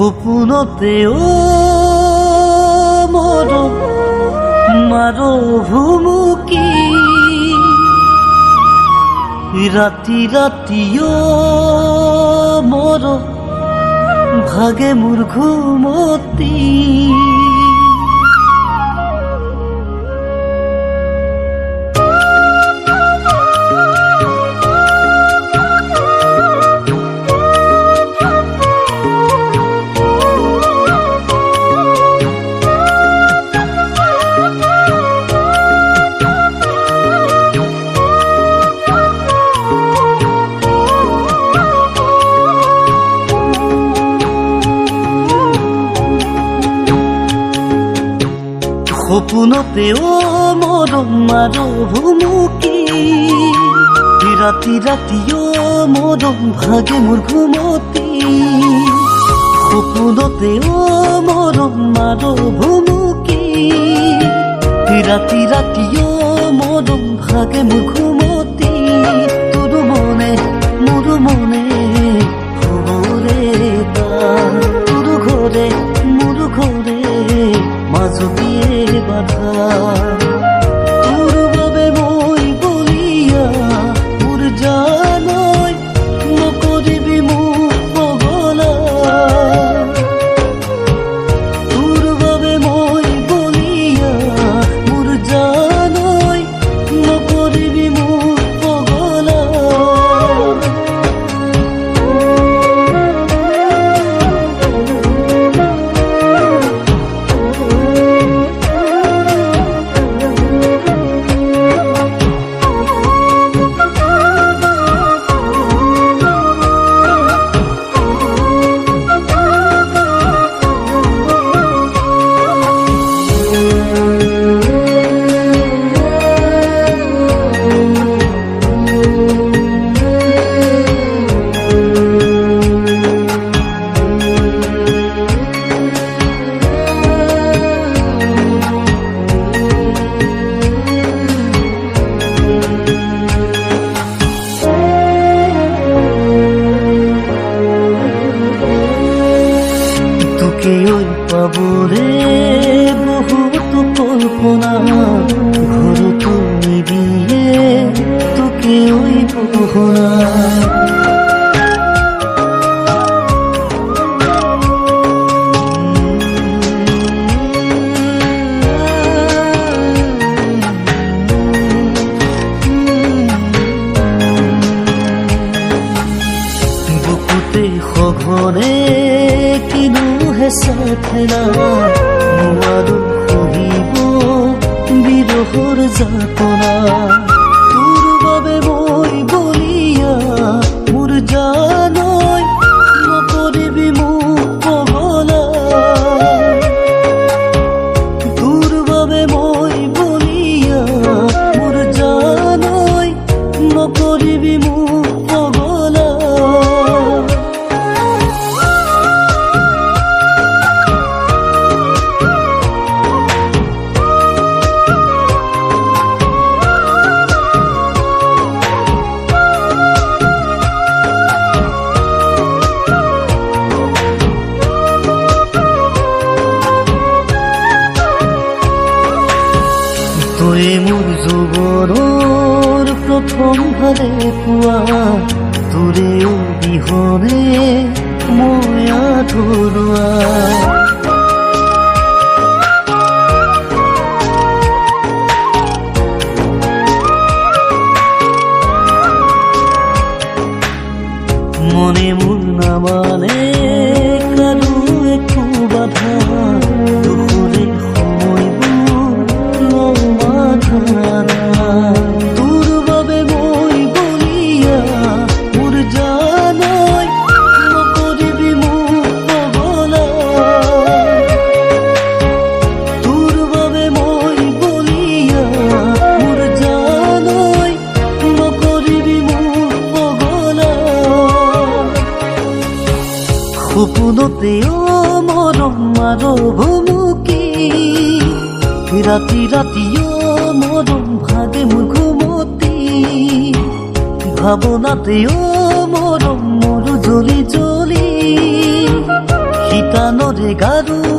সপোনতে মৰম মাৰো ভুমুকি ৰাতি ৰাতি মৰম ভাগে মোৰ ঘুমতি সপোনতে মৰম মাৰো ভুমুকি ৰাতি ৰাতি মৰম ভাগে মোৰ ঘুমতি সপোনতে মৰম মাৰো ভুমুকি ৰাতি ৰাতি মৰম ভাগে মোৰ ঘুমতি তোৰ মনে মোৰ মনে হবৰে তোৰ ঘৰে মোৰ ঘৰে মাজুটিয়ে বাধা তোৰ বাবে মই বলিয়া মোৰ জানৈ নকৰিবি মোক পগলা তোৰ বাবে মই বলিয়া মোৰ জানৈ নকৰিবি মোক পগলা পাবৰে বহুত কল্পনা ঘৰতো নিদিয়ে তোকে ঐ পহৰা বুকুতে সঘনে কিনো হেঁচা ঠেলা নোৱাৰো সহিব বিৰহৰ যাতনা তোৰ বাবে মই বলিয়া মোৰ জানৈ নকৰিবি মোক পগলা তোৰ বাবে মই বলিয়া মোৰ জানৈ নকৰিবি মোক পগলা তয়ে মোৰ জীৱনৰ প্ৰথম ভালে পোৱা তোৰে অবিহনে মই আধৰুৱা মনে মোৰ নামানে কাৰো একো বাধা দুখৰে তোৰ বাবে মই বলিয়া মোৰ জানৈ নকৰিবি মোক পগলা তোৰ বাবে মই বলিয়া মোৰ জানৈ নকৰিবি মোক পগলা সপোনতে মৰম মাৰো ভুমুকি ৰাতি ৰাতি মৰম ভাগে মোৰ ঘুমতি ভাবনাতে মরম মোর জ্বলি জ্বলি কাণৰে গাৰু